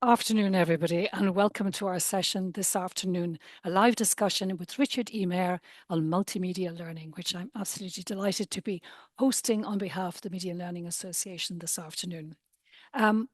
Afternoon, everybody, and welcome to our session this afternoon, a live discussion with Richard E. Mayer on multimedia learning, which I'm absolutely delighted to be hosting on behalf of the Media Learning Association this afternoon.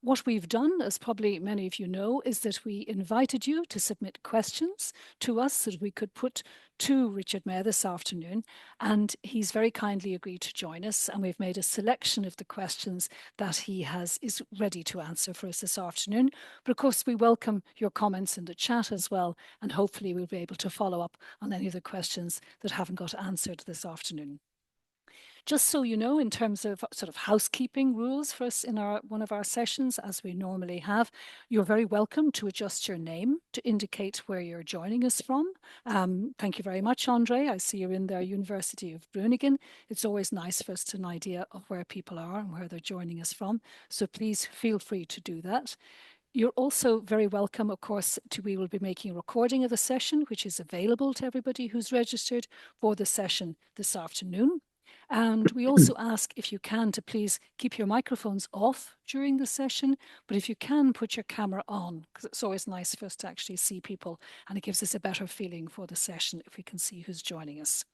What we've done, as probably many of you know, is that we invited you to submit questions to us that we could put to Richard Mayer this afternoon, and he's very kindly agreed to join us, and we've made a selection of the questions that he is ready to answer for us this afternoon. But of course, we welcome your comments in the chat as well, and hopefully we'll be able to follow up on any of the questions that haven't got answered this afternoon. Just so you know, in terms of sort of housekeeping rules for us in one of our sessions, as we normally have, you're very welcome to adjust your name to indicate where you're joining us from. Thank you very much, Andre. I see you're in the University of Groningen. It's always nice for us to have an idea of where people are and where they're joining us from. So please feel free to do that. You're also very welcome, of course, we will be making a recording of the session, which is available to everybody who's registered for the session this afternoon. And we also ask, if you can, to please keep your microphones off during the session, but if you can, put your camera on, because it's always nice for us to actually see people, and it gives us a better feeling for the session if we can see who's joining us.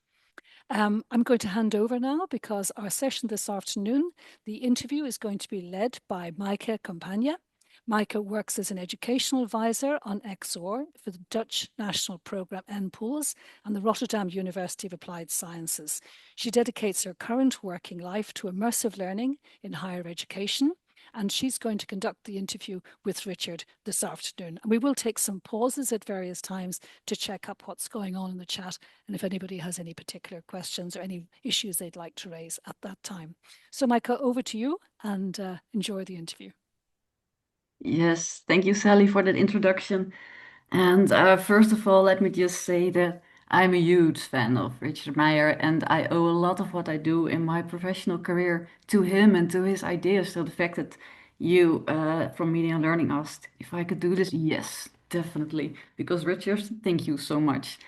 I'm going to hand over now because our session this afternoon, the interview is going to be led by Maaike Campagna. Maaike works as an educational advisor on XOR for the Dutch National Programme NPOOLS and the Rotterdam University of Applied Sciences. She dedicates her current working life to immersive learning in higher education, and she's going to conduct the interview with Richard this afternoon. And we will take some pauses at various times to check up what's going on in the chat and if anybody has any particular questions or any issues they'd like to raise at that time. So Maaike, over to you, and enjoy the interview. Yes, thank you, Sally, for that introduction. And first of all, let me just say that I'm a huge fan of Richard Meyer, and I owe a lot of what I do in my professional career to him and to his ideas. So the fact that you from Media and Learning asked if I could do this, yes, definitely. Because Richard, thank you so much.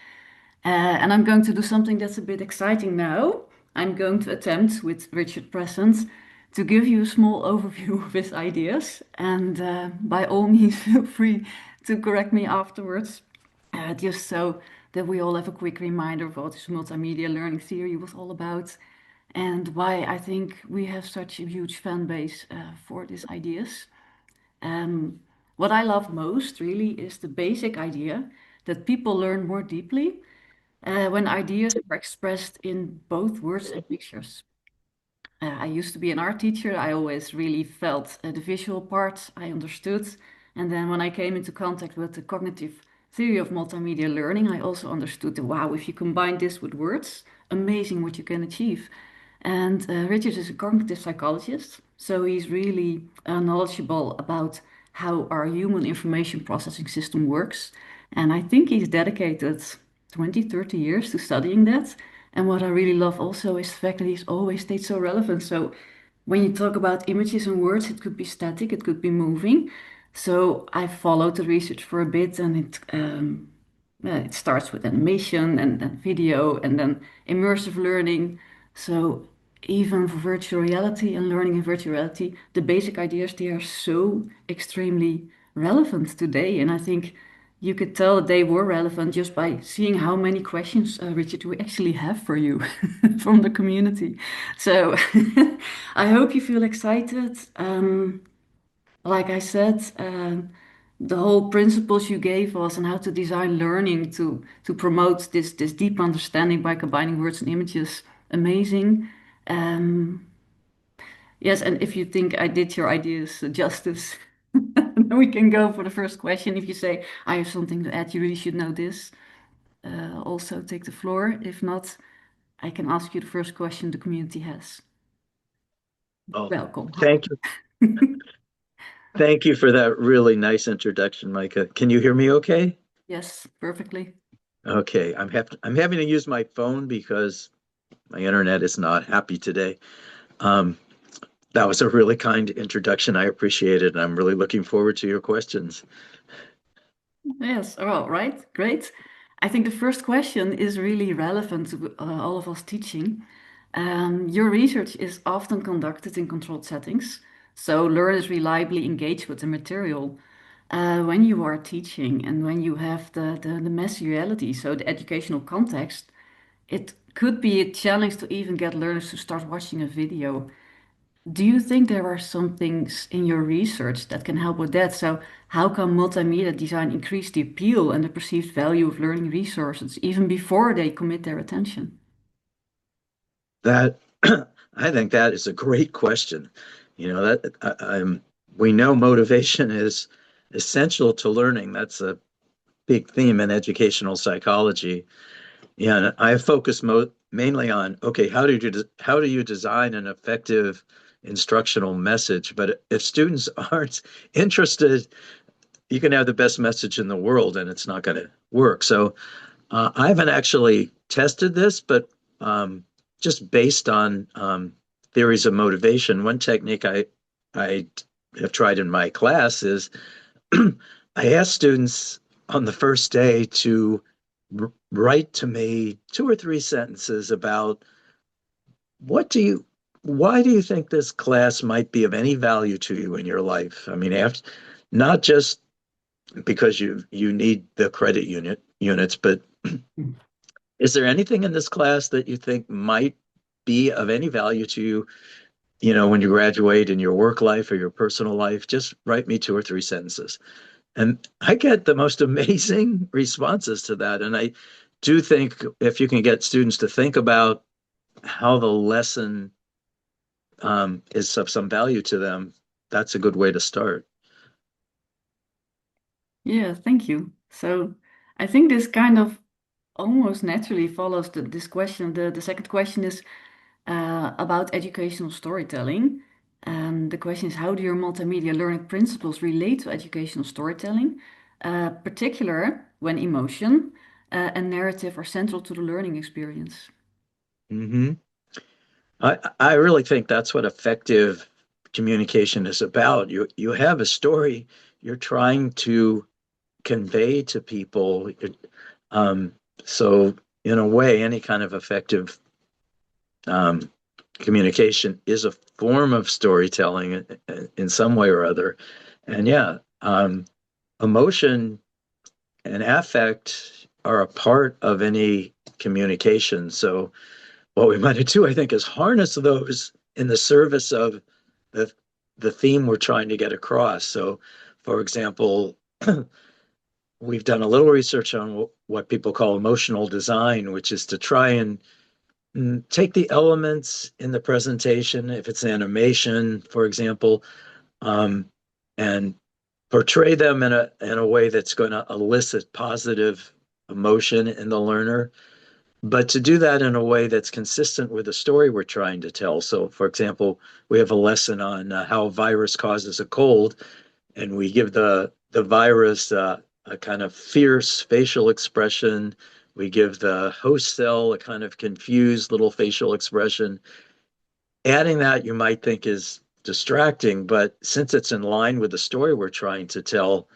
And I'm going to do something that's a bit exciting now. I'm going to attempt, with Richard present, to give you a small overview of his ideas. And by all means, feel free to correct me afterwards, just so that we all have a quick reminder of what this multimedia learning theory was all about and why I think we have such a huge fan base for these ideas. What I love most really is the basic idea that people learn more deeply when ideas are expressed in both words and pictures. I used to be an art teacher. I always really felt the visual part I understood. And then when I came into contact with the cognitive theory of multimedia learning, I also understood that, wow, if you combine this with words, amazing what you can achieve. And Richard is a cognitive psychologist, so he's really knowledgeable about how our human information processing system works. And I think he's dedicated 20, 30 years to studying that. And what I really love also is the fact that he's always stayed so relevant. So when you talk about images and words, it could be static, it could be moving. So I followed the research for a bit, and it starts with animation and then video and then immersive learning. So even for virtual reality and learning in virtual reality, the basic ideas, they are so extremely relevant today. And I think you could tell that they were relevant just by seeing how many questions, Richard, we actually have for you from the community. So I hope you feel excited. Like I said, the whole principles you gave us and how to design learning to promote this deep understanding by combining words and images, amazing. Um, yes, and if you think I did your ideas justice, then we can go for the first question. If you say I have something to add, you really should know this. Also take the floor. If not, I can ask you the first question the community has. Oh, Welcome. thank you. Thank you for that really nice introduction, Micah. Can you hear me okay? Yes, perfectly. Okay, I'm having to use my phone because my internet is not happy today. Um, that was a really kind introduction. I appreciate it, and I'm really looking forward to your questions. Yes, all right, great. I think the first question is really relevant to all of us teaching. Your research is often conducted in controlled settings, so learners reliably engage with the material. when you are teaching and when you have the messy reality, so the educational context, it could be a challenge to even get learners to start watching a video. Do you think there are some things in your research that can help with that? So, how can multimedia design increase the appeal and the perceived value of learning resources even before they commit their attention? That I think that is a great question. You know that we know motivation is essential to learning. That's a big theme in educational psychology. Yeah, and I focus mainly on okay, how do you design an effective instructional message? But if students aren't interested, you can have the best message in the world and it's not going to work. So I haven't actually tested this, but just based on theories of motivation, one technique I have tried in my class is I ask students on the first day to write to me 2 or 3 sentences about what do you why do you think this class might be of any value to you in your life? I mean, after, not just because you need the credit units, but is there anything in this class that you think might be of any value to you, you know, when you graduate in your work life or your personal life? Just write me 2 or 3 sentences. And I get the most amazing responses to that. And I do think if you can get students to think about how the lesson is of some value to them, that's a good way to start. Yeah, thank you. So, I think this kind of almost naturally follows this question. The second question is about educational storytelling. The question is, how do your multimedia learning principles relate to educational storytelling, particular when emotion and narrative are central to the learning experience? Hmm. I really think that's what effective communication is about. You have a story you're trying to convey to people. Um, so in a way, any kind of effective um, communication is a form of storytelling in some way or other. And yeah, emotion and affect are a part of any communication. So what we might do, I think, is harness those in the service of the the theme we're trying to get across. So, for example, we've done a little research on what people call emotional design, which is to try and take the elements in the presentation, if it's animation, for example, um, and portray them in a way that's going to elicit positive emotion in the learner, but to do that in a way that's consistent with the story we're trying to tell. So, for example, we have a lesson on how a virus causes a cold, and we give the virus a kind of fierce facial expression. We give the host cell a kind of confused little facial expression. Adding that you might think is distracting, but since it's in line with the story we're trying to tell,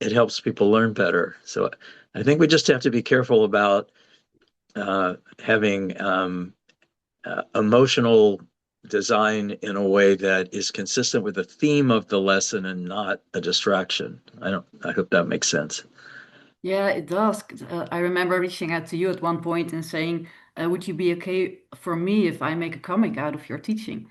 it helps people learn better. So I think we just have to be careful about having emotional design in a way that is consistent with the theme of the lesson and not a distraction. I hope that makes sense. Yeah, it does. I remember reaching out to you at one point and saying, would you be okay for me if I make a comic out of your teaching?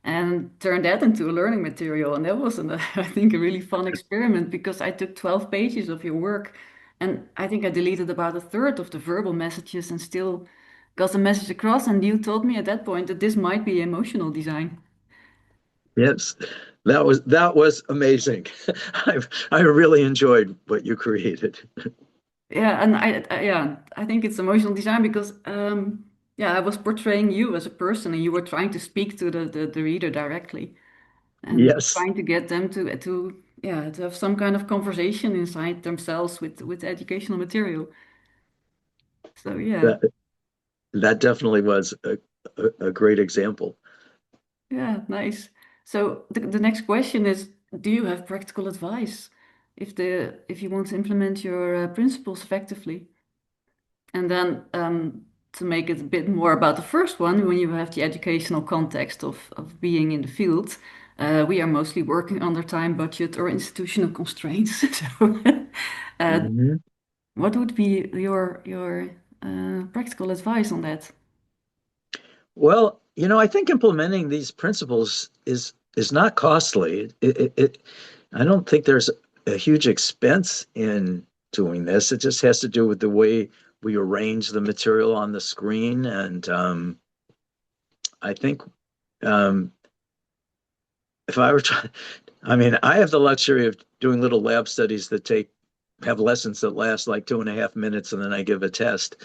And turned that into a learning material. And that was, I think, a really fun experiment because I took 12 pages of your work and I think I deleted about a third of the verbal messages and still got the message across. And you told me at that point that this might be emotional design. Yes, that was amazing. I really enjoyed what you created. Yeah, and I think it's emotional design because yeah, I was portraying you as a person and you were trying to speak to the reader directly and Yes, trying to get them to yeah, to have some kind of conversation inside themselves with the educational material. So yeah. that that definitely was a great example. Yeah, nice. So the next question is, do you have practical advice if you want to implement your principles effectively? And then to make it a bit more about the first one, when you have the educational context of being in the field, We are mostly working under time budget or institutional constraints. So, uh, Mhm. what would be your practical advice on that? Well, I think implementing these principles is not costly. I don't think there's a huge expense in doing this. It just has to do with the way we arrange the material on the screen, and I think um, if I were trying, I mean, I have the luxury of doing little lab studies that have lessons that last like 2.5 minutes, and then I give a test.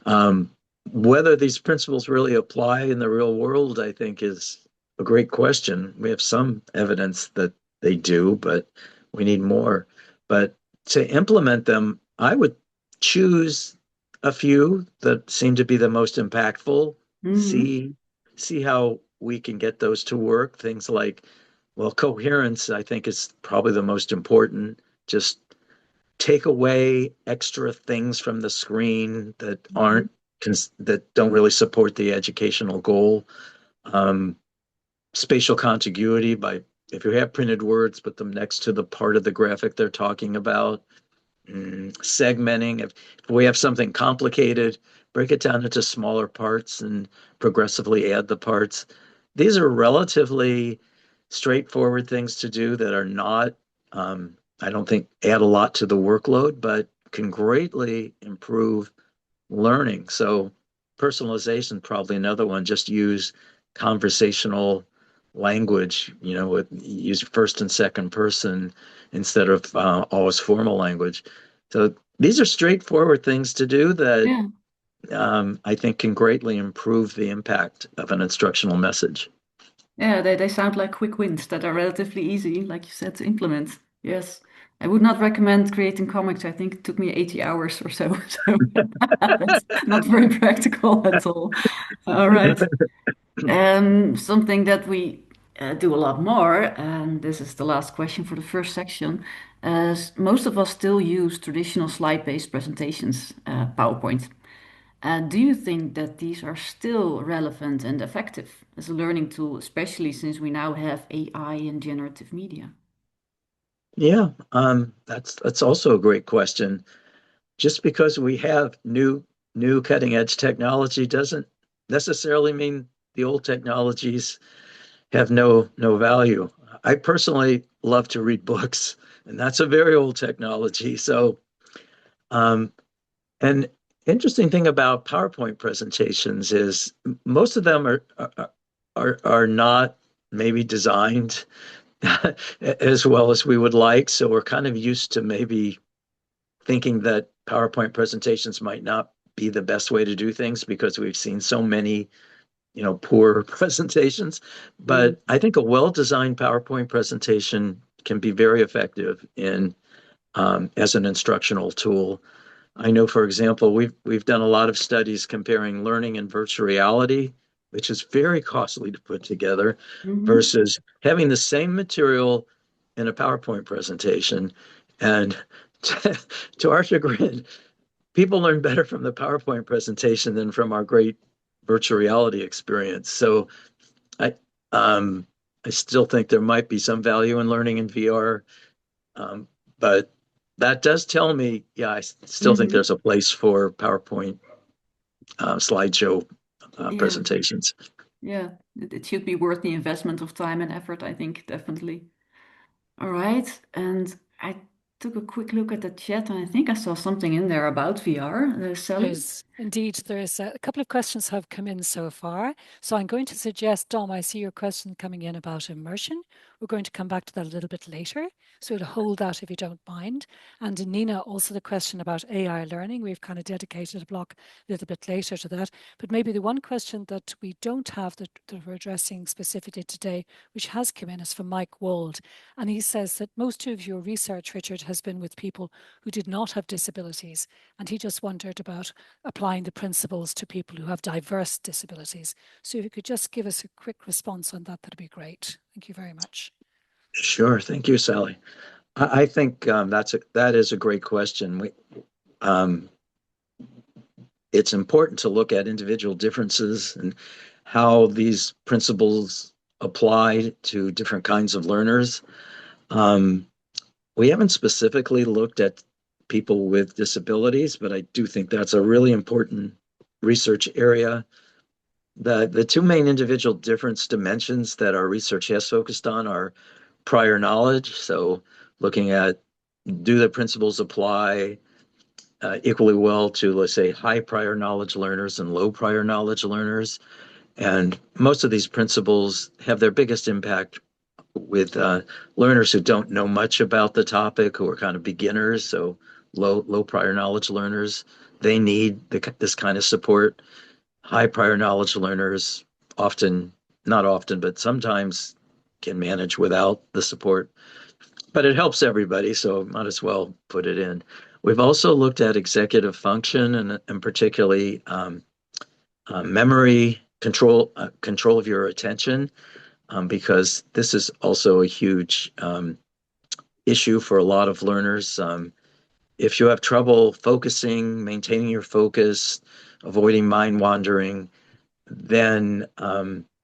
Um, Whether these principles really apply in the real world, I think, is a great question. We have some evidence that they do, but we need more. But to implement them, I would choose a few that seem to be the most impactful. Hmm. See how we can get those to work. Things like, well, coherence, I think, is probably the most important. Just take away extra things from the screen that Hmm. that don't really support the educational goal. Um, Spatial contiguity by if you have printed words, put them next to the part of the graphic they're talking about. Segmenting. If we have something complicated, break it down into smaller parts and progressively add the parts. These are relatively straightforward things to do that are not, I don't think, add a lot to the workload, but can greatly improve learning. So personalization, probably another one. Just use conversational language, use first and second person instead of always formal language. So these are straightforward things to do that Yeah. I think can greatly improve the impact of an instructional message. Yeah, they sound like quick wins that are relatively easy, like you said, to implement. Yes. I would not recommend creating comics. I think it took me 80 hours or so. So that's not very practical at all. All right. Something that we do a lot more, and this is the last question for the first section, is most of us still use traditional slide-based presentations, PowerPoint. Do you think that these are still relevant and effective as a learning tool, especially since we now have AI and generative media? Yeah, that's also a great question. Just because we have new cutting edge technology doesn't necessarily mean the old technologies have no value. I personally love to read books, and that's a very old technology. So, um, an interesting thing about PowerPoint presentations is most of them are not maybe designed as well as we would like. So we're kind of used to maybe thinking that PowerPoint presentations might not be the best way to do things because we've seen so many, poor presentations. Mm. But I think a well-designed PowerPoint presentation can be very effective in as an instructional tool. I know, for example, we've done a lot of studies comparing learning in virtual reality, which is very costly to put together, Hmm. versus having the same material in a PowerPoint presentation. And to our chagrin, people learn better from the PowerPoint presentation than from our great virtual reality experience. So I um, I still think there might be some value in learning in VR, but that does tell me, yeah, I still think Hmm. there's a place for PowerPoint slideshow Yeah, presentations. yeah. It should be worth the investment of time and effort, I think, definitely. All right. And I took a quick look at the chat and I think I saw something in there about VR. Sally? There's a couple of questions have come in so far. So I'm going to suggest, Dom, I see your question coming in about immersion. We're going to come back to that a little bit later. So we'll hold that if you don't mind. And Nina, also the question about AI learning. We've kind of dedicated a block a little bit later to that. But maybe the one question that we don't have that we're addressing specifically today, which has come in, is from Mike Wald. And he says that most of your research, Richard, has been with people who did not have disabilities. And he just wondered about applying the principles to people who have diverse disabilities. So if you could just give us a quick response on that, that'd be great. Thank you very much. Sure, thank you, Sally. I think that is a great question. Um, it's important to look at individual differences and how these principles apply to different kinds of learners. Um, we haven't specifically looked at people with disabilities, but I do think that's a really important research area. The two main individual difference dimensions that our research has focused on are prior knowledge. So looking at, do the principles apply equally well to, let's say, high prior knowledge learners and low prior knowledge learners. And most of these principles have their biggest impact with learners who don't know much about the topic, who are kind of beginners, so low prior knowledge learners. They need this kind of support. High prior knowledge learners often, not often, but sometimes can manage without the support. But it helps everybody, so might as well put it in. We've also looked at executive function and particularly memory control, control of your attention, because this is also a huge issue for a lot of learners. If you have trouble focusing, maintaining your focus, avoiding mind wandering, then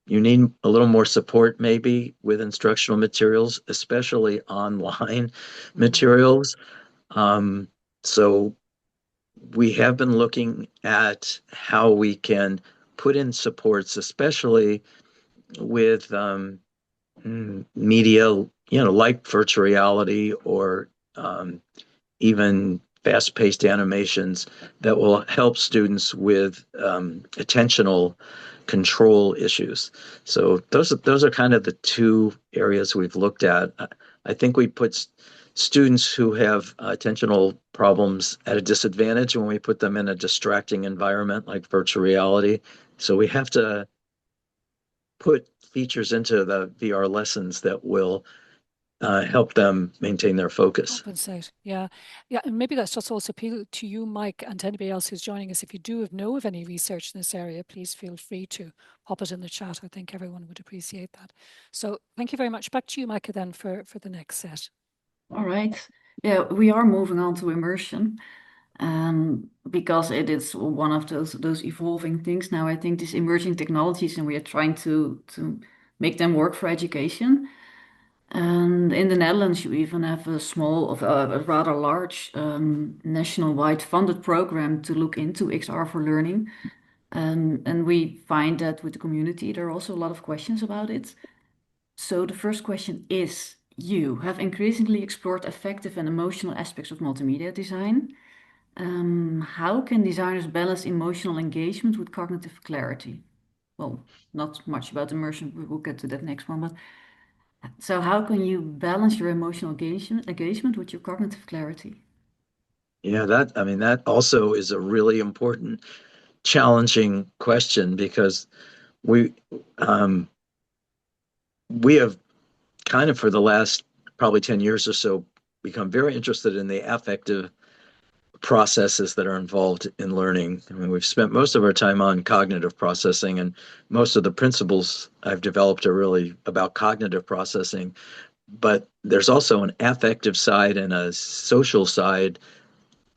you need a little more support maybe with instructional materials, especially online materials. Um, so we have been looking at how we can put in supports, especially with media, like virtual reality or even fast-paced animations that will help students with attentional control issues. So those are kind of the two areas we've looked at. I think we put students who have attentional problems at a disadvantage when we put them in a distracting environment like virtual reality. So we have to put features into the VR lessons that will help them maintain their focus. Compensate. Yeah. Yeah. And maybe that's just also appeal to you, Mike, and to anybody else who's joining us. If you do know of any research in this area, please feel free to pop it in the chat. I think everyone would appreciate that. So thank you very much. Back to you, Micah, then for the next set. All right. Yeah, we are moving on to immersion. Because it is one of those evolving things now. I think these emerging technologies, and we are trying to make them work for education. And in the Netherlands, you even have a small, of a rather large national-wide funded program to look into XR for learning. And we find that with the community, there are also a lot of questions about it. So the first question is, you have increasingly explored effective and emotional aspects of multimedia design. How can designers balance emotional engagement with cognitive clarity? Well, not much about immersion, we will get to that next one, but so how can you balance your emotional engagement with your cognitive clarity? Yeah, that also is a really important, challenging question because we um, we have kind of for the last probably 10 years or so become very interested in the affective processes that are involved in learning. I mean, we've spent most of our time on cognitive processing, and most of the principles I've developed are really about cognitive processing. But there's also an affective side and a social side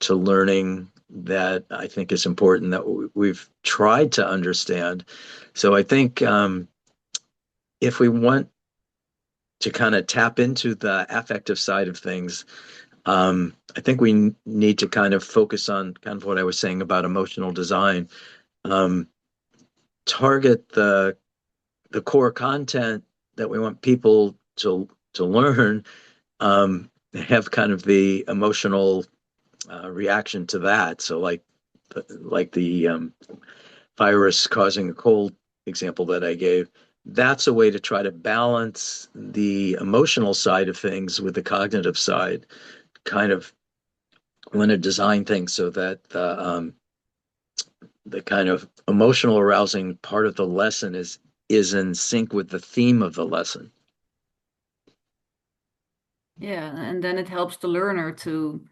to learning that I think is important that we've tried to understand. So I think if we want to kind of tap into the affective side of things, I think we need to kind of focus on kind of what I was saying about emotional design. Um, Target the core content that we want people to learn, have kind of the emotional reaction to that. So like the virus causing a cold example that I gave, that's a way to try to balance the emotional side of things with the cognitive side. Kind of want to design things so that the kind of emotional arousing part of the lesson is in sync with the theme of the lesson. Yeah, and then it helps the learner to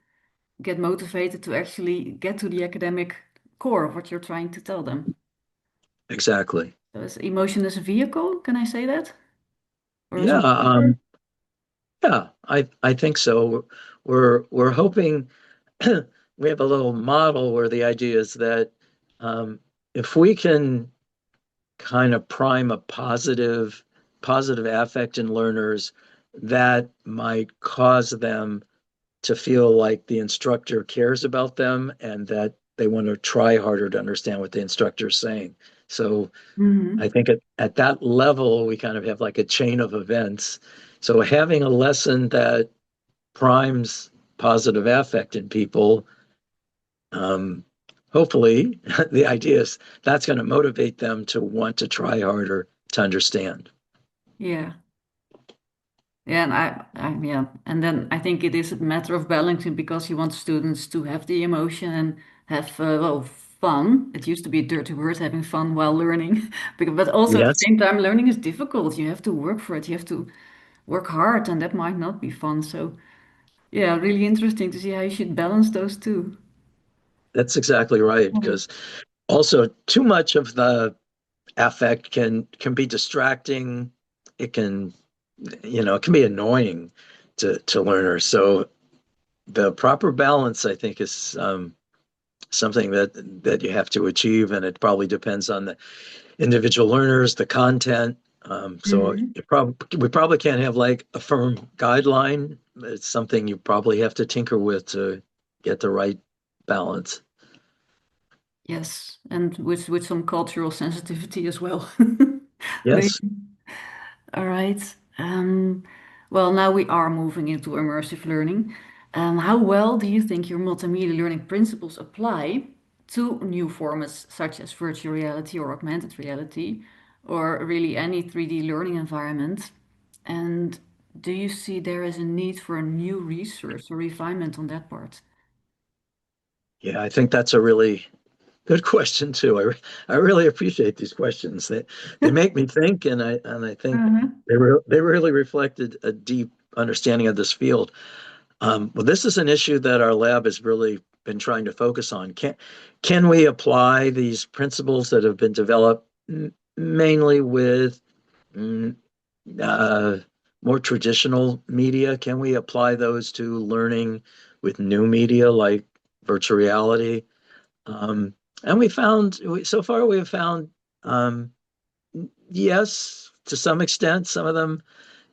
get motivated to actually get to the academic core of what you're trying to tell them. Exactly. So is emotion as a vehicle, can I say that? Or as a Yeah. motivator? Yeah. I think so. We're hoping we have a little model where the idea is that if we can kind of prime a positive positive affect in learners that might cause them to feel like the instructor cares about them and that they want to try harder to understand what the instructor is saying. So I Hmm. think at that level, we kind of have like a chain of events. So having a lesson that primes positive affect in people, um, hopefully, the idea is that's going to motivate them to want to try harder to understand. Yeah. Yeah, and yeah, and then I think it is a matter of balancing because you want students to have the emotion and have well fun. It used to be a dirty word, having fun while learning, but also at the Yes, same time, learning is difficult. You have to work for it. You have to work hard, and that might not be fun. So yeah, really interesting to see how you should balance those two. that's exactly right. Mhm. Because also too much of the affect can be distracting. It can, it can be annoying to learners. So the proper balance, I think, is something that you have to achieve, and it probably depends on the individual learners, the content. So Mhm. we probably can't have like a firm guideline. It's something you probably have to tinker with to get the right balance. Yes, and with some cultural sensitivity as well. Maybe. Yes. All right. Well, now we are moving into immersive learning. How well do you think your multimedia learning principles apply to new formats such as virtual reality or augmented reality, or really any 3D learning environment? And do you see there is a need for a new research or refinement on that part? Yeah, I think that's a really good question too. I really appreciate these questions. They make me think, and I think Uh-huh. they really reflected a deep understanding of this field. Well, this is an issue that our lab has really been trying to focus on. Can we apply these principles that have been developed mainly with mm, uh, more traditional media? Can we apply those to learning with new media like virtual reality? Um, and so far we have found, um, yes, to some extent, some of them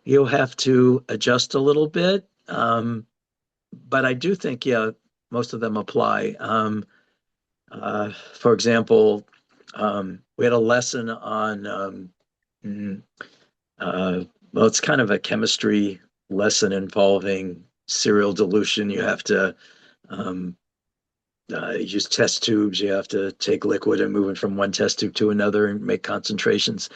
you'll have to adjust a little bit. But I do think, yeah, most of them apply. For example, we had a lesson on, mm, uh, well, it's kind of a chemistry lesson involving serial dilution. You have to um, use test tubes. You have to take liquid and move it from one test tube to another and make concentrations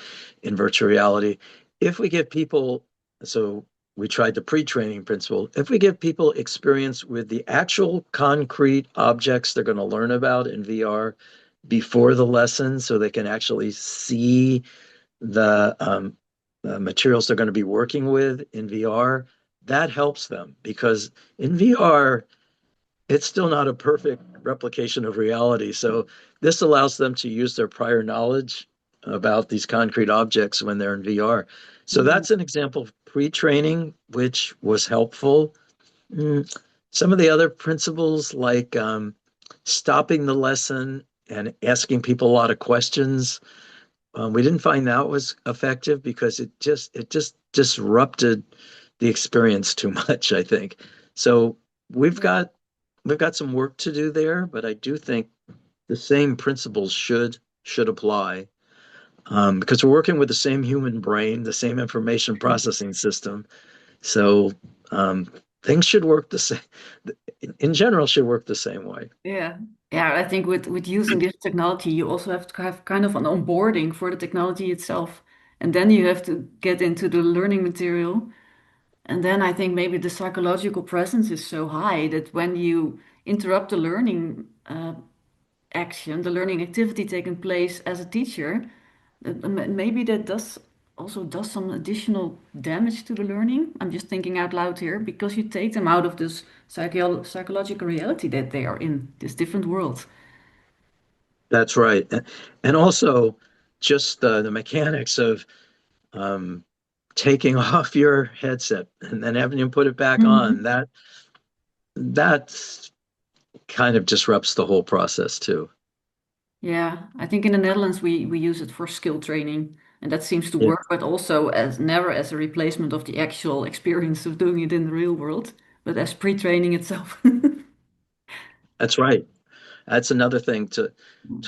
in virtual reality. If we give people, so we tried the pre-training principle. If we give people experience with the actual concrete objects they're going to learn about in VR before the lesson, so they can actually see the materials they're going to be working with in VR, that helps them because in VR, it's still not a perfect replication of reality. So this allows them to use their prior knowledge about these concrete objects when they're in VR. So Mhm. that's an example of pre-training, which was helpful. Mm, Some of the other principles, like stopping the lesson and asking people a lot of questions, we didn't find that was effective because it just disrupted the experience too much, I think. So we've Yeah. got we've got some work to do there, but I do think the same principles should apply because we're working with the same human brain, the same information processing system. So things should work the same. In general, should work the same way. Yeah. Yeah, I think with using this technology, you also have to have kind of an onboarding for the technology itself. And then you have to get into the learning material. And then I think maybe the psychological presence is so high that when you interrupt the learning action, the learning activity taking place as a teacher, maybe that does also does some additional damage to the learning. I'm just thinking out loud here because you take them out of this psychological reality that they are in, this different world. That's right, and also just the mechanics of um, taking off your headset and then having to put it back on. Mhm. That kind of disrupts the whole process too. Yeah, I think in the Netherlands we use it for skill training. And that seems to Yeah, work, but also as never as a replacement of the actual experience of doing it in the real world, but as pre-training itself. that's right. That's another thing to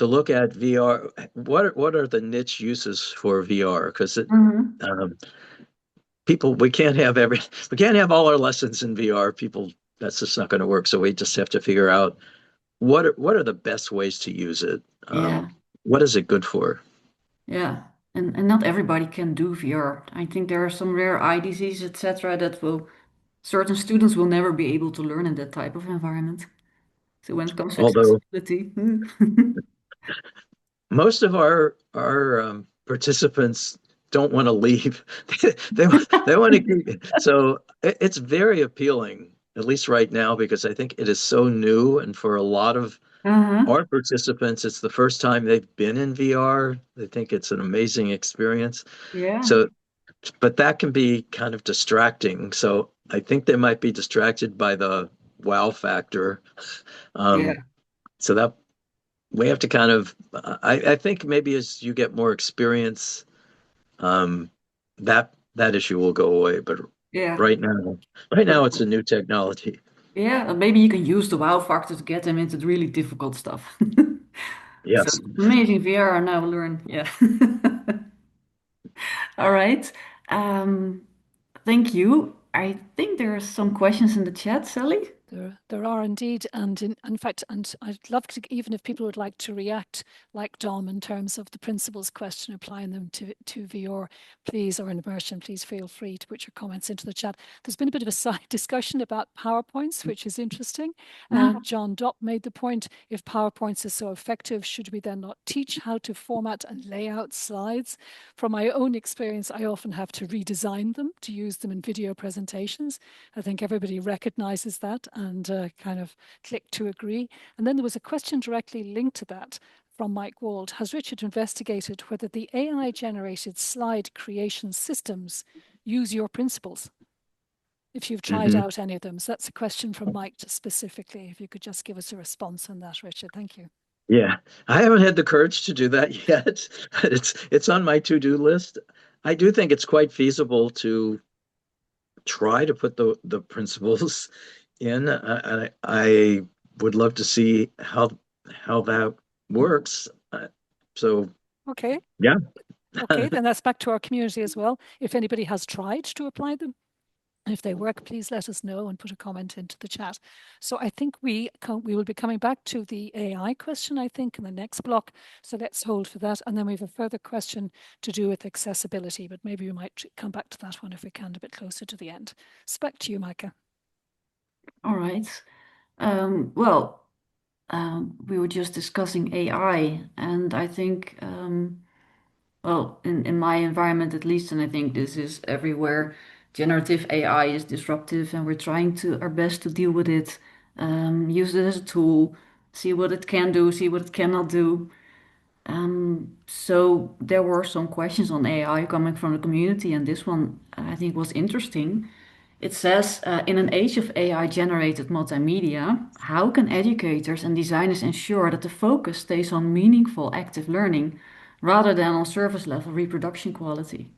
look at VR. What are the niche uses for VR? Because Mhm. um, people we can't have all our lessons in VR. People, that's just not going to work. So we just have to figure out what are the best ways to use it. Yeah, What is it good for? yeah. And not everybody can do VR. I think there are some rare eye diseases, etc., that will certain students will never be able to learn in that type of environment. So when it comes to Although accessibility, most of our participants don't want to leave. They they want to keep. So it's very appealing, at least right now, because I think it is so new, and for a lot of uh-huh. our participants, it's the first time they've been in VR. They think it's an amazing experience. Yeah, So, but that can be kind of distracting. So I think they might be distracted by the wow factor. yeah, Um, so that we have to kind of I think maybe as you get more experience, that issue will go away. But yeah. right now, right But now it's a new technology. yeah, and maybe you can use the wow factor to get them into the really difficult stuff. So Yes. amazing VR now learn. Yeah. All right. Um, thank you. I think there are some questions in the chat, Sally. There are indeed, and in fact, and I'd love to, even if people would like to react like Dom in terms of the principles question, applying them to VR, please, or immersion, please feel free to put your comments into the chat. There's been a bit of a side discussion about PowerPoints, which is interesting. Yeah. John Dopp made the point, if PowerPoints is so effective, should we then not teach how to format and lay out slides? From my own experience, I often have to redesign them to use them in video presentations. I think everybody recognizes that and kind of click to agree. And then there was a question directly linked to that from Mike Wald. Has Richard investigated whether the AI generated slide creation systems use your principles? If you've tried Hmm. out any of them. So that's a question from Mike specifically. If you could just give us a response on that, Richard. Thank you. Yeah, I haven't had the courage to do that yet. It's on my to-do list. I do think it's quite feasible to try to put the principles in. I would love to see how that works. So Okay. yeah. Okay, then that's back to our community as well. If anybody has tried to apply them, if they work, please let us know and put a comment into the chat. So I think we will be coming back to the AI question, I think, in the next block. So let's hold for that. And then we have a further question to do with accessibility, but maybe we might come back to that one if we can a bit closer to the end. So back to you, Micah. All right. Well, we were just discussing AI, and I think, well, in my environment at least, and I think this is everywhere, generative AI is disruptive, and we're trying to our best to deal with it, use it as a tool, see what it can do, see what it cannot do. So there were some questions on AI coming from the community, and this one I think was interesting. It says, in an age of AI-generated multimedia, how can educators and designers ensure that the focus stays on meaningful active learning rather than on service level reproduction quality?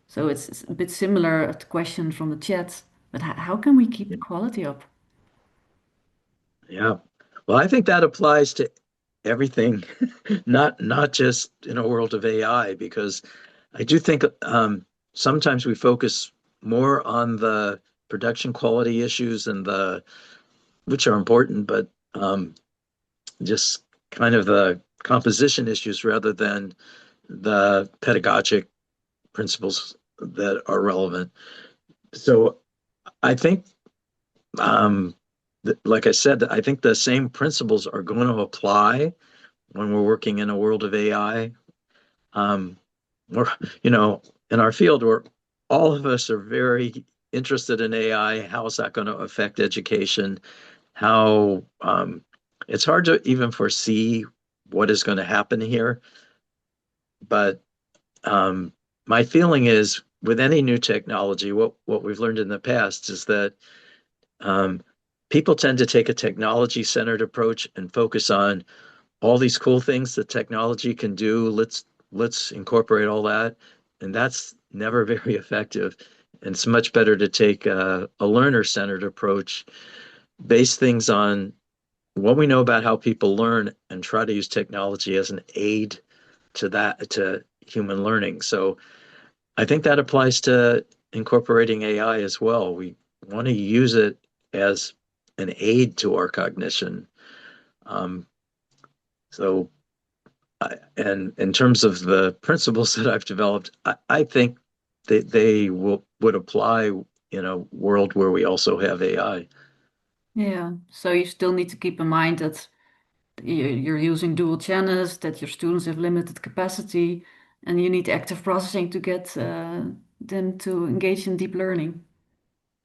So it's a bit similar to question from the chat, but how can we keep the quality up? Yeah. Well, I think that applies to everything, not just in a world of AI, because I do think sometimes we focus more on the production quality issues and the which are important, but just kind of the composition issues rather than the pedagogic principles that are relevant. So I think um, like I said, I think the same principles are going to apply when we're working in a world of AI. Um, we're, you know, in our field, where all of us are very interested in AI. How is that going to affect education? How it's hard to even foresee what is going to happen here. But my feeling is with any new technology, what we've learned in the past is that um, people tend to take a technology centered approach and focus on all these cool things that technology can do. let's incorporate all that. And that's never very effective. And it's much better to take a learner-centered approach, base things on what we know about how people learn, and try to use technology as an aid to that, to human learning. So I think that applies to incorporating AI as well. We want to use it as an aid to our cognition. Um, so, and in terms of the principles that I've developed, I think they would apply in a world where we also have AI. Yeah. So you still need to keep in mind that you're using dual channels, that your students have limited capacity, and you need active processing to get them to engage in deep learning.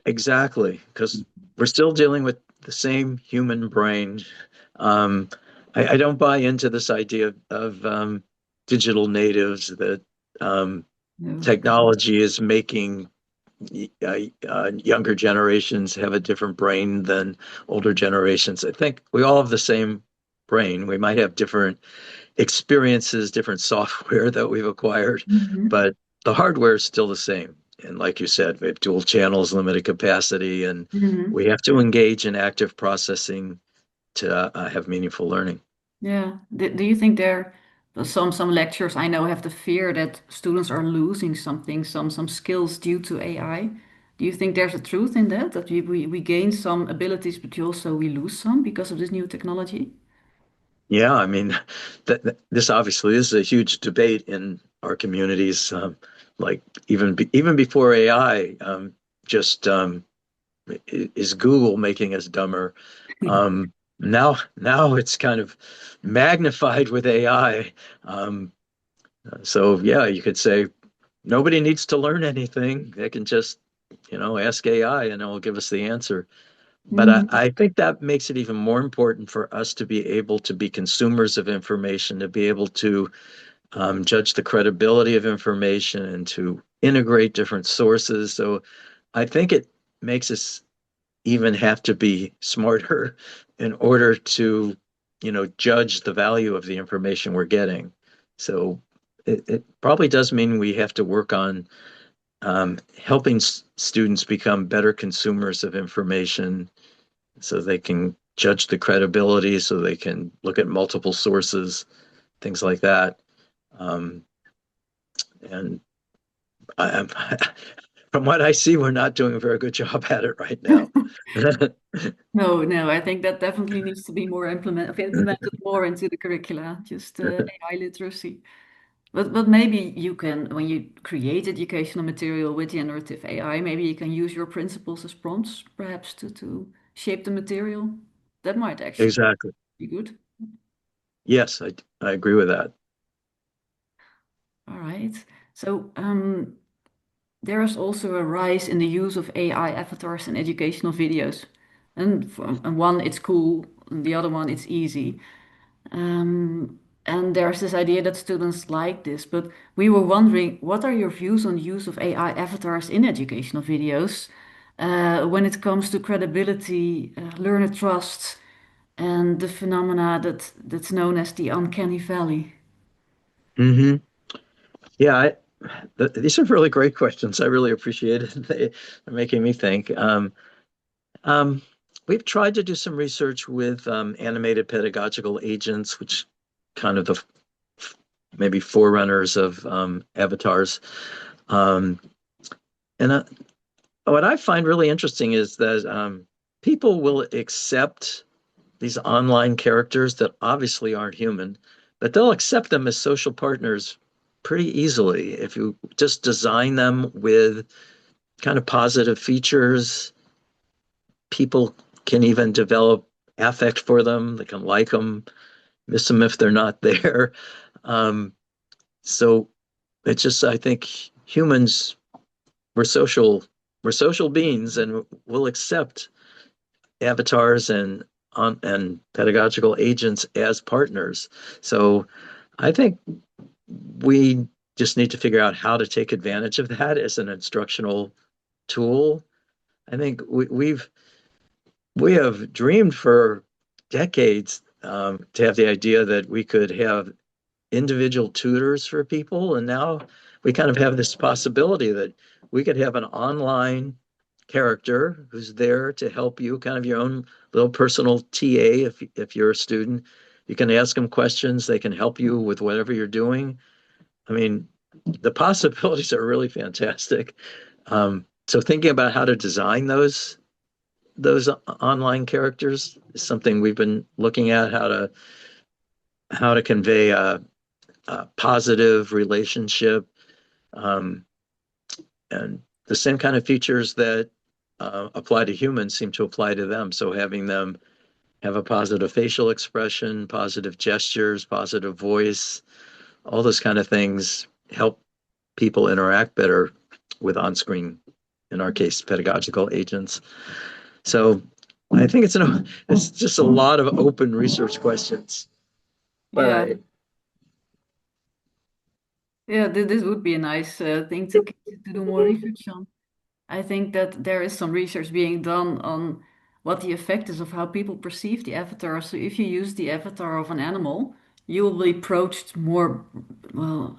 Exactly, because we're still dealing with the same human brain. Um, I don't buy into this idea of digital natives, that um, No. technology is making younger generations have a different brain than older generations. I think we all have the same brain. We might have different experiences, different software that we've acquired, Mhm. but the hardware is still the same. And like you said, we have dual channels, limited capacity, and Mhm. we have to engage in active processing to have meaningful learning. Yeah. Do you think there some lectures I know have the fear that students are losing something, some skills due to AI? Do you think there's a truth in that, that we gain some abilities, but also we lose some because of this new technology? Yeah, I mean, this obviously is a huge debate in our communities. Like even before AI, just is Google making us dumber? Now it's kind of magnified with AI. Um, so yeah, you could say nobody needs to learn anything. They can just, ask AI and it will give us the answer. But Mhm. I think that makes it even more important for us to be able to be consumers of information, to be able to judge the credibility of information and to integrate different sources. So I think it makes us even have to be smarter in order to, judge the value of the information we're getting. So it probably does mean we have to work on helping students become better consumers of information so they can judge the credibility, so they can look at multiple sources, things like that. Um, and from what I see, we're not doing a very good job at it right now. No, no, I think that definitely needs to be more implemented more into the curricula, just AI literacy. But maybe you can, when you create educational material with generative AI, maybe you can use your principles as prompts, perhaps to shape the material. That might actually Exactly. be good. Yes, I agree with that. All right. So there is also a rise in the use of AI avatars in educational videos. And one, it's cool, and the other one, it's easy. And there's this idea that students like this, but we were wondering, what are your views on the use of AI avatars in educational videos when it comes to credibility, learner trust, and the phenomena that's known as the uncanny valley? Hmm. Yeah, these are really great questions. I really appreciate it. They're making me think. Um, we've tried to do some research with animated pedagogical agents, which kind of the maybe forerunners of avatars. Um, and what I find really interesting is that people will accept these online characters that obviously aren't human, but they'll accept them as social partners pretty easily if you just design them with kind of positive features. People can even develop affect for them. They can like them, miss them if they're not there. Um, so it's just, I think humans, we're social, we're social beings, and we'll accept avatars and pedagogical agents as partners. So I think we just need to figure out how to take advantage of that as an instructional tool. I think we have dreamed for decades to have the idea that we could have individual tutors for people. And now we kind of have this possibility that we could have an online character who's there to help you, kind of your own little personal TA if you're a student. You can ask them questions, they can help you with whatever you're doing. I mean, the possibilities are really fantastic. So thinking about how to design those online characters is something we've been looking at, how to convey a positive relationship, um, and the same kind of features that apply to humans seem to apply to them. So having them have a positive facial expression, positive gestures, positive voice, all those kind of things help people interact better with on-screen, in our case, pedagogical agents. So I think it's just a lot of open research questions. But Yeah, yeah, this would be a nice thing to do more research on. I think that there is some research being done on what the effect is of how people perceive the avatar. So if you use the avatar of an animal, you will be approached more, well,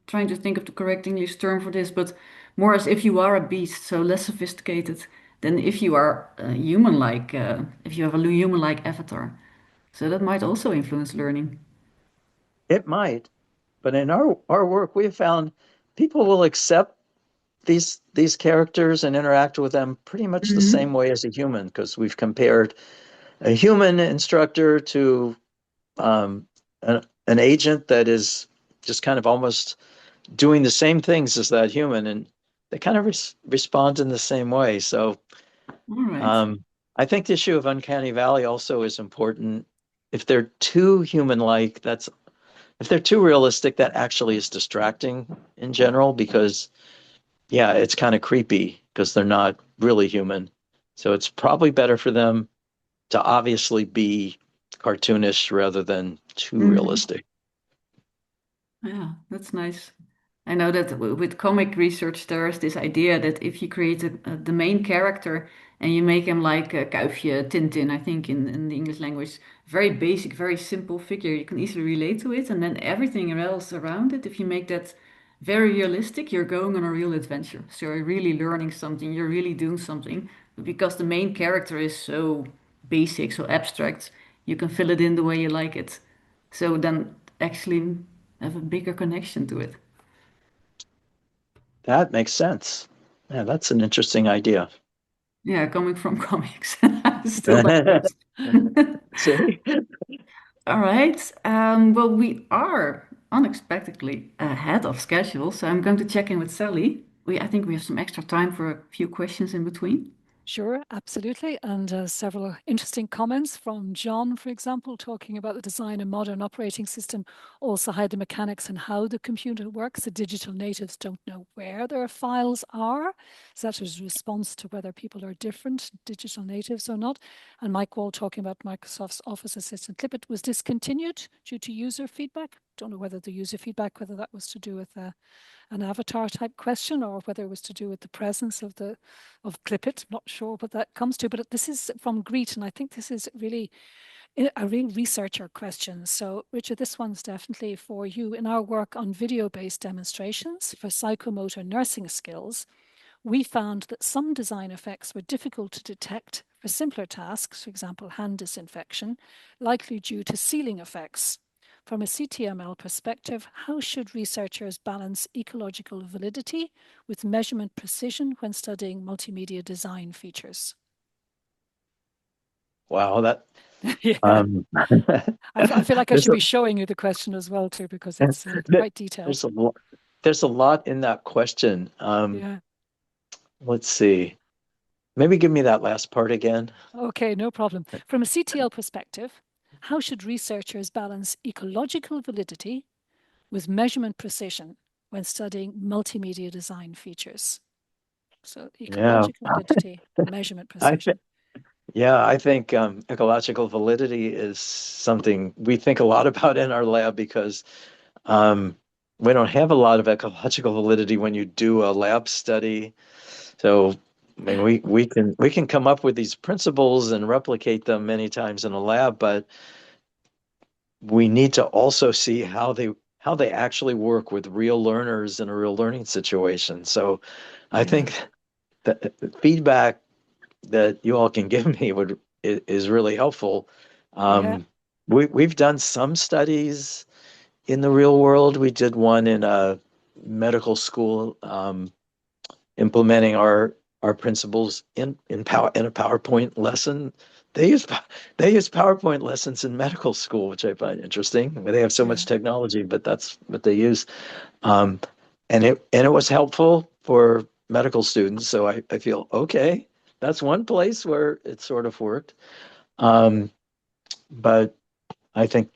trying to think of the correct English term for this, but more as if you are a beast, so less sophisticated than if you are human-like, if you have a human-like avatar. So that might also influence learning. it might. But in our work, we have found people will accept these characters and interact with them pretty much the Hmm. same way as a human, because we've compared a human instructor to an agent that is just kind of almost doing the same things as that human, and they kind of respond in the same way. So All right. um, I think the issue of uncanny valley also is important. If they're too human-like, that's if they're too realistic, that actually is distracting in general because, yeah, it's kind of creepy because they're not really human. So it's probably better for them to obviously be cartoonish rather than too Hmm. realistic. Yeah, that's nice. I know that with comic research, there is this idea that if you create the main character and you make him like a Kuifje, Tintin, I think in the English language, very basic, very simple figure, you can easily relate to it. And then everything else around it, if you make that very realistic, you're going on a real adventure. So you're really learning something, you're really doing something. But because the main character is so basic, so abstract, you can fill it in the way you like it. So then actually have a bigger connection to it. That makes sense. Yeah, that's an interesting idea. Yeah, coming from comics. I still like it. See? All right. Well, we are unexpectedly ahead of schedule, so I'm going to check in with Sally. I think we have some extra time for a few questions in between. Sure, absolutely. And several interesting comments from John, for example, talking about the design of modern operating system, also how the mechanics and how the computer works. The digital natives don't know where their files are. So that was a response to whether people are different, digital natives or not. And Mike Wall talking about Microsoft's Office Assistant Clipit was discontinued due to user feedback. Don't know whether the user feedback, whether that was to do with an avatar type question or whether it was to do with the presence of the of Clipit. Not sure what that comes to, but this is from Greet, and I think this is really a real researcher question. So, Richard, this one's definitely for you. In our work on video-based demonstrations for psychomotor nursing skills, we found that some design effects were difficult to detect for simpler tasks, for example, hand disinfection, likely due to ceiling effects. From a CTML perspective, how should researchers balance ecological validity with measurement precision when studying multimedia design features? Wow, that Yeah, um I feel like I there's should a be showing you the question as well too, because it's there- quite detailed. there's a lot there's a lot in that question. Yeah. Let's see. Maybe give me that last part again. Okay, no problem. From a CTL perspective, how should researchers balance ecological validity with measurement precision when studying multimedia design features? So, Yeah. ecological validity, measurement I think precision. yeah, I think ecological validity is something we think a lot about in our lab because um, we don't have a lot of ecological validity when you do a lab study. So, I mean, we can come up with these principles and replicate them many times in a lab, but we need to also see how they actually work with real learners in a real learning situation. So I Yeah. think that the feedback that you all can give me is really helpful. Yeah. We've done some studies in the real world. We did one in a medical school, implementing our principles in a PowerPoint lesson. They use they use PowerPoint lessons in medical school, which I find interesting. They have so Yeah. much technology, but that's what they use. Um, and it was helpful for medical students. So I feel okay. That's one place where it sort of worked. Um, but I think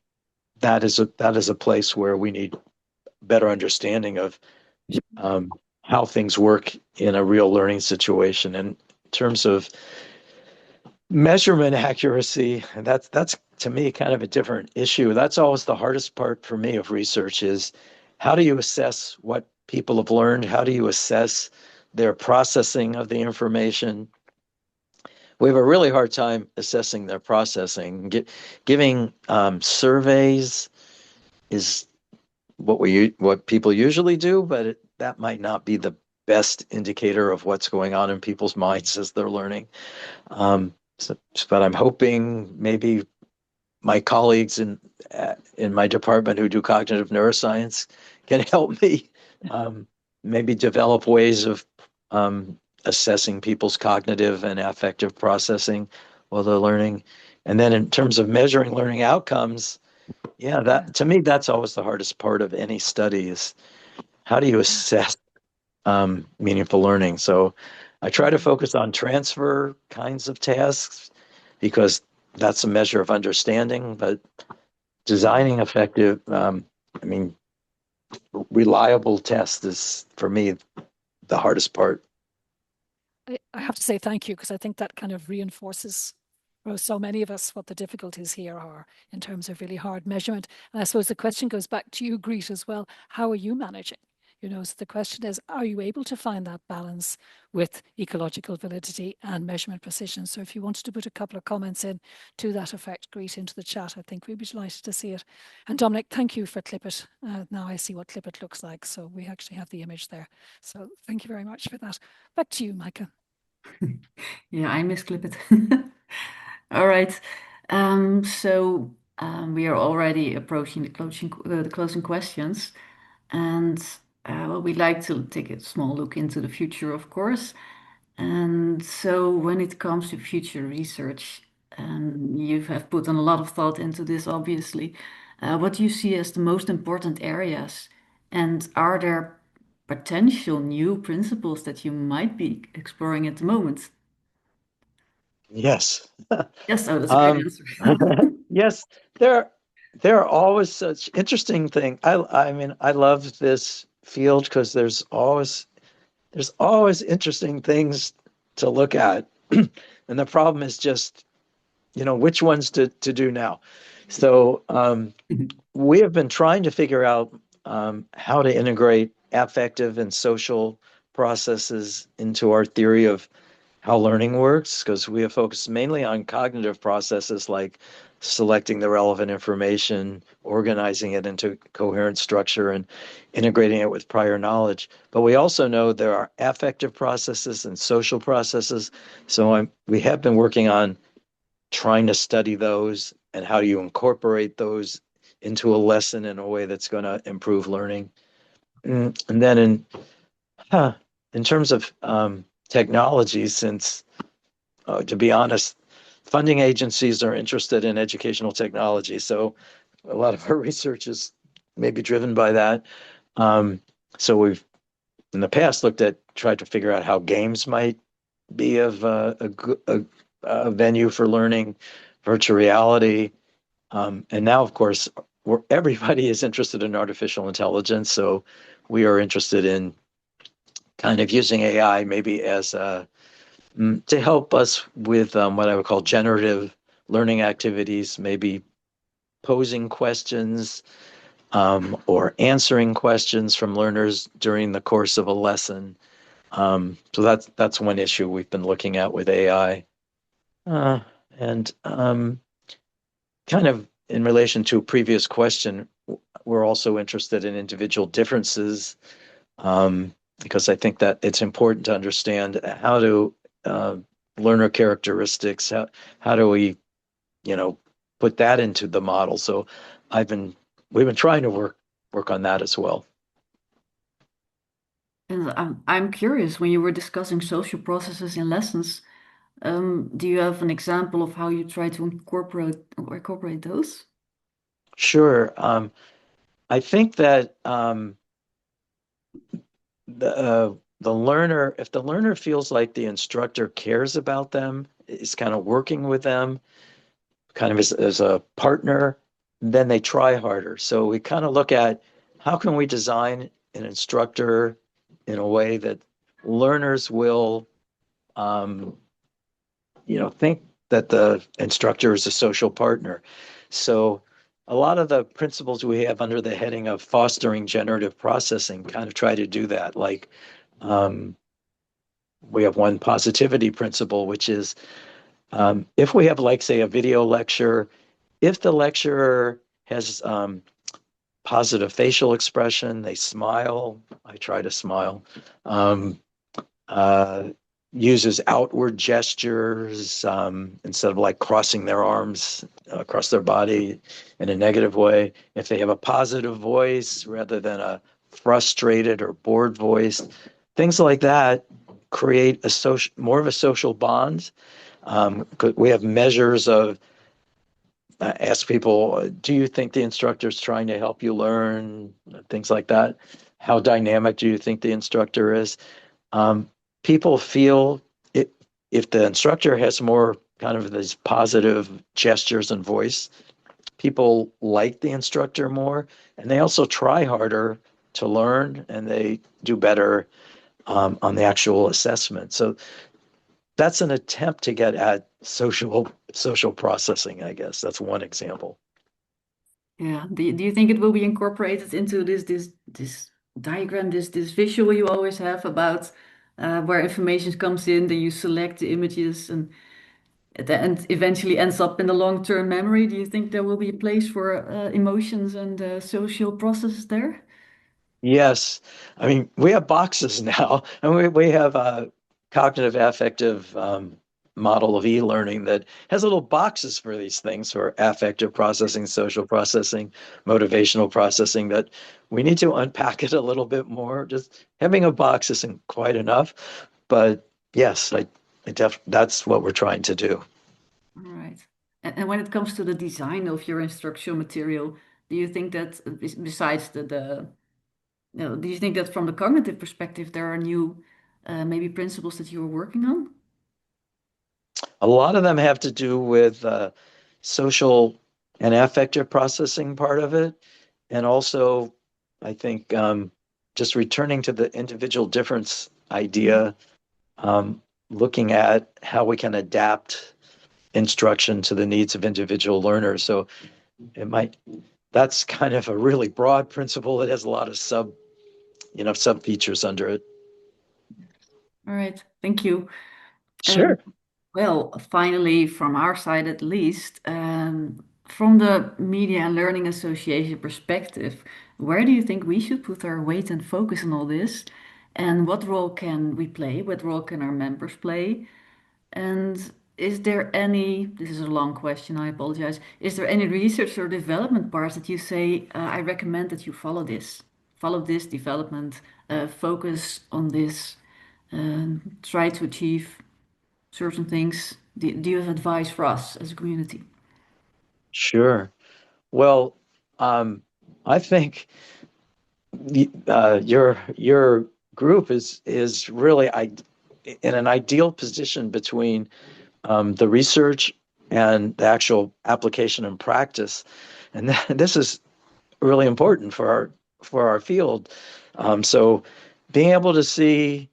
that is a place where we need better understanding of um, how things work in a real learning situation. And in terms of measurement accuracy, that's to me kind of a different issue. That's always the hardest part for me of research is how do you assess what people have learned? How do you assess their processing of the information? We have a really hard time assessing their processing. Giving surveys is what people usually do, but that might not be the best indicator of what's going on in people's minds as they're learning. So, but I'm hoping maybe my colleagues in my department who do cognitive neuroscience can help me um, maybe develop ways of assessing people's cognitive and affective processing while they're learning. And then in terms of measuring learning outcomes, yeah, Yeah. that to me that's always the hardest part of any study is how do you Yeah. assess meaningful learning? So I try to Mm. focus on transfer kinds of tasks because that's a measure of understanding, but Mm. designing effective, I mean, reliable test is for me the hardest part. I have to say thank you because I think that kind of reinforces for so many of us what the difficulties here are in terms of really hard measurement. And I suppose the question goes back to you, Greet, as well. How are you managing? So the question is, are you able to find that balance with ecological validity and measurement precision? So if you wanted to put a couple of comments in to that effect, Greet, into the chat, I think we'd be delighted to see it. And Dominic, thank you for Clipit. Now I see what Clipit looks like. So we actually have the image there. So thank you very much for that. Back to you, Micah. Yeah, I misclip it. All right. We are already approaching the closing questions, and well, we'd like to take a small look into the future, of course. And so, when it comes to future research, you have put in a lot of thought into this, obviously. What do you see as the most important areas? And are there potential new principles that you might be exploring at the moment? Yes. Yes, oh, that's a great um, answer. yes, there there are always such interesting things. I mean, I love this field because there's always interesting things to look at. And the problem is just, which ones to do now. So we have been trying to figure out how to integrate affective and social processes into our theory of how learning works, because we have focused mainly on cognitive processes like selecting the relevant information, organizing it into coherent structure, and integrating it with prior knowledge. But we also know there are affective processes and social processes. So we have been working on trying to study those and how do you incorporate those into a lesson in a way that's going to improve learning. And then in terms of technology, since to be honest, funding agencies are interested in educational technology, so a lot of our research is maybe driven by that. Um, so we've in the past looked at tried to figure out how games might be of a venue for learning, virtual reality. And now, of course, everybody is interested in artificial intelligence. So we are interested in kind of using AI maybe as to help us with what I would call generative learning activities, maybe posing questions or answering questions from learners during the course of a lesson. So that's one issue we've been looking at with AI. And kind of in relation to a previous question, we're also interested in individual differences, because I think that it's important to understand how to learner characteristics, how do we, put that into the model. So we've been trying to work on that as well. And I'm curious, when you were discussing social processes in lessons, do you have an example of how you try to incorporate those? Sure. I think that the learner, if the learner feels like the instructor cares about them, is kind of working with them, kind of as a partner, then they try harder. So we kind of look at how can we design an instructor in a way that learners will, um, think that the instructor is a social partner. So a lot of the principles we have under the heading of fostering generative processing kind of try to do that. Like, um, we have one positivity principle, which is, if we have, like, say, a video lecture, if the lecturer has positive facial expression, they smile. I try to smile. Um, uh, Uses outward gestures, instead of like crossing their arms across their body in a negative way. If they have a positive voice rather than a frustrated or bored voice, things like that create more of a social bond. We have measures of, ask people, do you think the instructor is trying to help you learn? Things like that. How dynamic do you think the instructor is? Um, People feel it, if the instructor has more kind of these positive gestures and voice, people like the instructor more, and they also try harder to learn, and they do better on the actual assessment. So that's an attempt to get at social processing, I guess. That's one example. Yeah. Do you think it will be incorporated into this diagram, this visual you always have about where information comes in, then you select the images and eventually ends up in the long-term memory? Do you think there will be a place for emotions and social processes there? Yes. I mean, we have boxes now, and we have a cognitive affective model of e-learning that has little boxes for these things, for affective processing, social processing, motivational processing, that we need to unpack it a little bit more. Just having a box isn't quite enough. But yes, that's what we're trying to do. All right. And when it comes to the design of your instructional material, do you think that besides do you think that from the cognitive perspective, there are new maybe principles that you are working on? A lot of them have to do with social and affective processing part of it. And also, I think, just returning to the individual difference idea, looking at how we can adapt instruction to the needs of individual learners. So it might, that's kind of a really broad principle that has a lot of sub features under it. All right, thank you. Um, Sure. well, finally, from our side at least, from the Media and Learning Association perspective, where do you think we should put our weight and focus on all this? And what role can we play? What role can our members play? And is there any, this is a long question, I apologize. Is there any research or development parts that you say, I recommend that you follow this development, focus on this, try to achieve certain things? Do you have advice for us as a community? Sure. Well, I think your group is really in an ideal position between the research and the actual application and practice, and this is really important for our field. So, being able to see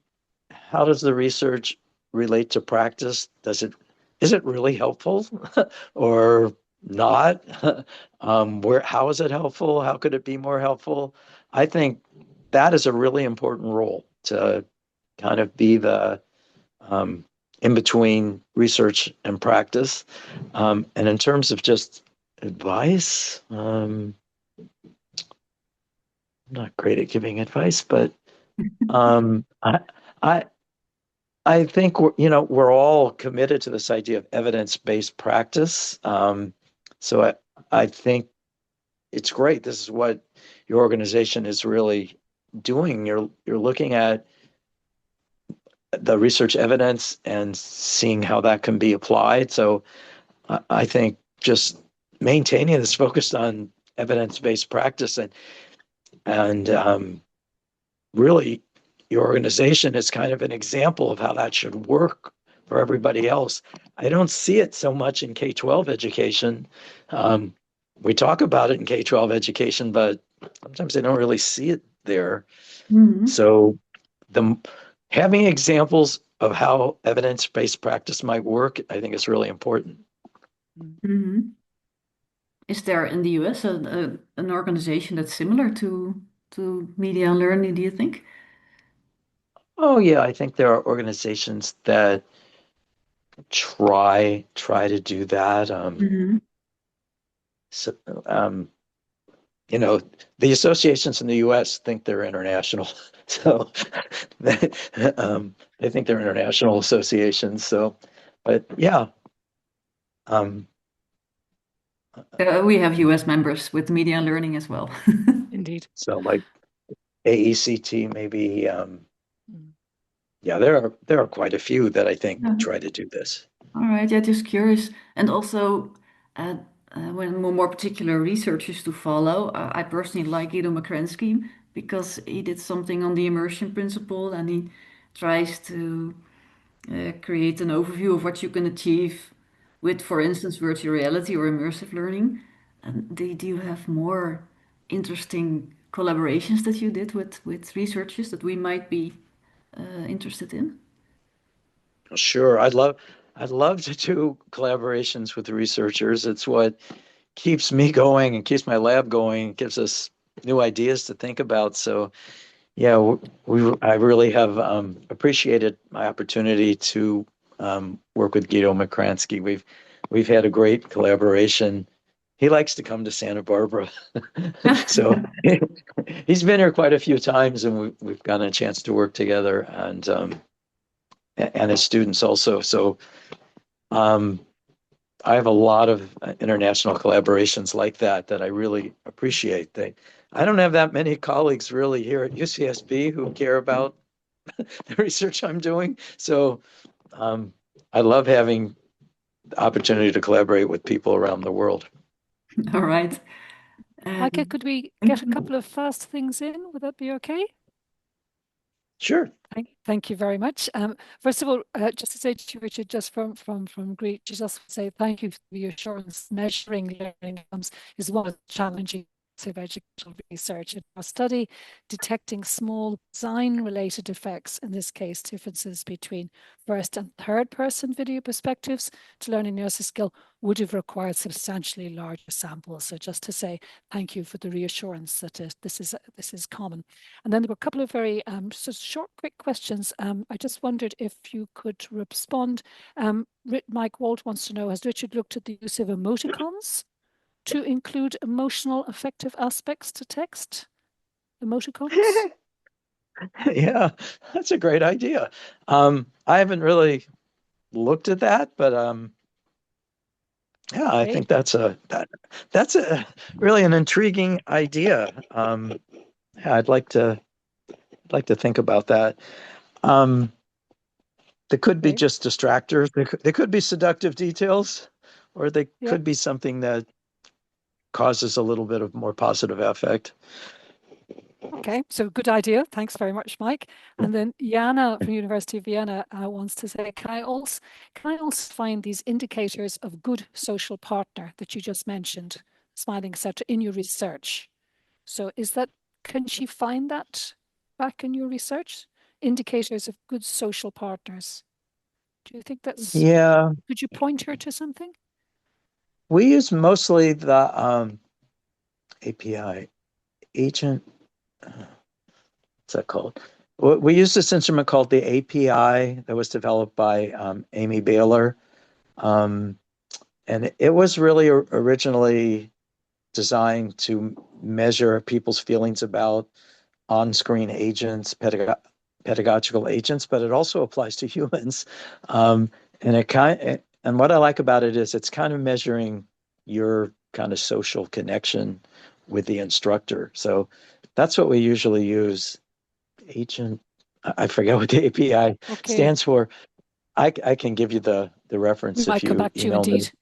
how does the research relate to practice? Is it really helpful or not? How is it helpful? How could it be more helpful? I think that is a really important role to kind of be the in between research and practice. And in terms of just Advice? I'm not great at giving advice, but um, I, I, I think we're all committed to this idea of evidence-based practice. So I think it's great. This is what your organization is really doing. You're looking at the research evidence and seeing how that can be applied. So I think just maintaining this focused on evidence-based practice and really your organization is kind of an example of how that should work for everybody else. I don't see it so much in K-12 education. Um, we talk about it in K-12 education, but sometimes I don't really see it there. Hmm. So the having examples of how evidence-based practice might work, I think is really important. Mm. Hmm. Is there in the US an organization that's similar to media and learning, do you think? Oh yeah, I think there are organizations that try to do that. Hmm. So, um, you know, the associations in the US think they're international. So they, they think they're international associations. So, but yeah, um, We have US members with media and learning as well. Indeed. so like AECT, maybe, Mm. yeah, there are quite a few that I think Yeah. try to do this. All right, yeah, just curious. And also, uh, when more particular researchers to follow, I personally like Guido Macrensky because he did something on the immersion principle and he tries to create an overview of what you can achieve with, for instance, virtual reality or immersive learning. And do you have more interesting collaborations that you did with researchers that we might be interested in? Sure, I'd love to do collaborations with researchers. It's what keeps me going and keeps my lab going, gives us new ideas to think about. So yeah, I really have appreciated my opportunity to work with Guido Makransky. We've had a great collaboration. He likes to come to Santa Barbara, so he's been here quite a few times, and we've gotten a chance to work together, and his students also. So um, I have a lot of international collaborations like that I really appreciate. I don't have that many colleagues really here at UCSB who care about the research I'm doing. So um, I love having the opportunity to collaborate with people around the world. All right. Micah, Um, could we get a couple of fast things in? Would that be okay? Sure. Thank you very much. First of all, just to say to you, Richard, just from Greece, just say thank you for the assurance. Measuring learning outcomes is one of the challenging of educational research. In our study, detecting small design-related effects, in this case, differences between first and third person video perspectives to learn a nursing skill would have required substantially larger samples. So just to say thank you for the reassurance that this is common. And then there were a couple of very short, quick questions. I just wondered if you could respond. Mike Walt wants to know, has Richard looked at the use of emoticons to include emotional affective aspects to text? Emoticons? Yeah, that's a great idea. I haven't really looked at that, but yeah, I Okay. think that's a really an intriguing idea. Yeah, I'd like to think about that. Um, They could be Okay. just distractors. They could be seductive details, or they Yeah. could be something that causes a little bit of more positive affect. Okay. So good idea. Thanks very much, Mike. And then Jana from University of Vienna wants to say, can I also find these indicators of good social partner that you just mentioned, smiling, etc., in your research? So can she find that back in your research? Indicators of good social partners. Do you think Yeah, could you point her to something? we use mostly the API agent. What's that called? We use this instrument called the API that was developed by Amy Baylor. Um, and it was really originally designed to measure people's feelings about on-screen agents, pedagogical agents, but it also applies to humans. Um, and what I like about it is it's kind of measuring your kind of social connection with the instructor. So that's what we usually use. Agent, I forget what the API Okay, stands for. I can give you the we reference if might come you back to you email me. indeed.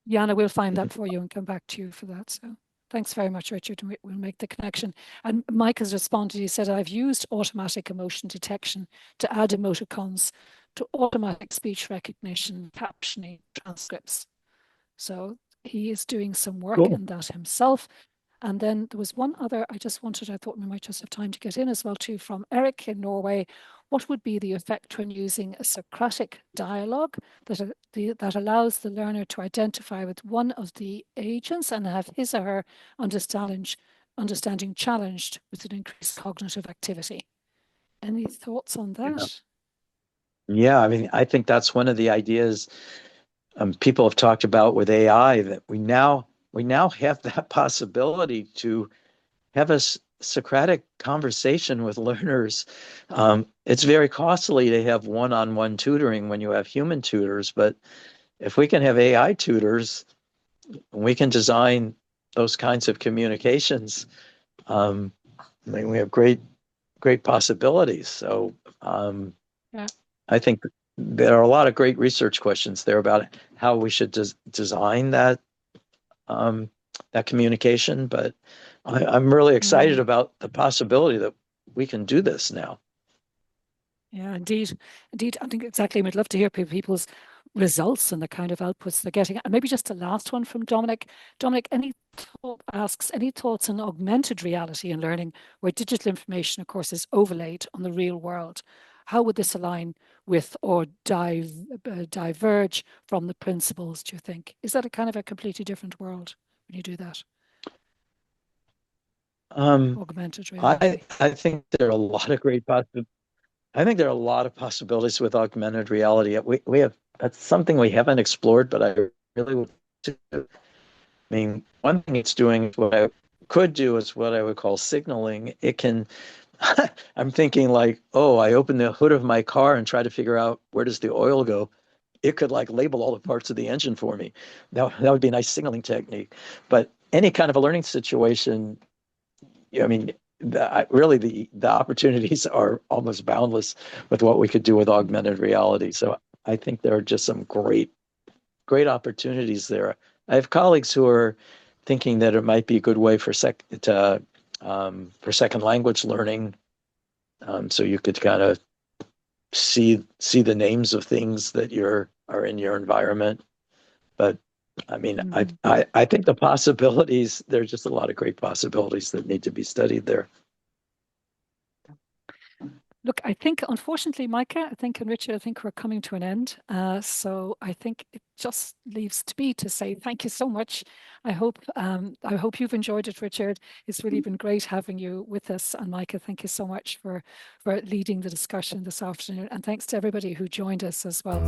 Jana, we'll find that Mhm. for you and come back to you for that. So thanks very much, Richard. We'll make the connection. And Mike has responded. He said, I've used automatic emotion detection to add emoticons to automatic speech recognition, captioning, transcripts. So he is doing some work Cool. in that himself. And then there was one other I thought we might just have time to get in as well too, from Eric in Norway. What would be the effect when using a Socratic dialogue that allows the learner to identify with one of the agents and have his or her understanding challenged with an increased cognitive activity? Any thoughts on Yeah. that? Yeah, I mean, I think that's one of the ideas people have talked about with AI that we now have that possibility to have a Socratic conversation with learners. It's very costly to have one-on-one tutoring when you have human tutors, but if we can have AI tutors, we can design those kinds of communications. Um, I mean, we have great possibilities. So um, Yeah. I think there are a lot of great research questions there about how we should design um, that communication. But I'm really excited Mm. about the possibility that we can do this now. Yeah, indeed. Indeed. I think exactly. We'd love to hear people's results and the kind of outputs they're getting. And maybe just the last one from Dominic. Dominic, any thoughts on augmented reality and learning where digital information, of course, is overlaid on the real world? How would this align with or diverge from the principles, do you think? Is that a kind of a completely different world when you do that? Um, Augmented I reality. I think there are a lot of I think there are a lot of possibilities with augmented reality. We have that's something we haven't explored, but I really would. I mean, one thing it's doing is what I could do is what I would call signaling. It can, I'm thinking like, oh, I open the hood of my car and try to figure out where does the oil go. It could like label all the parts of the engine for me. That would be a nice signaling technique. But any kind of a learning situation, I mean, really the opportunities are almost boundless with what we could do with augmented reality. So I think there are just some great opportunities there. I have colleagues who are thinking that it might be a good way for second language learning. So you could kind of see the names of things that are in your environment. But I mean, Mm. I think the possibilities, there's just a lot of great possibilities that need to be studied there. Look, I think, unfortunately, Micah, I think, and Richard, I think we're coming to an end. So I think it just leaves to me to say thank you so much. I hope you've enjoyed it, Richard. It's really been great having you with us. And Micah, thank you so much for leading the discussion this afternoon. And thanks to everybody who joined us as well.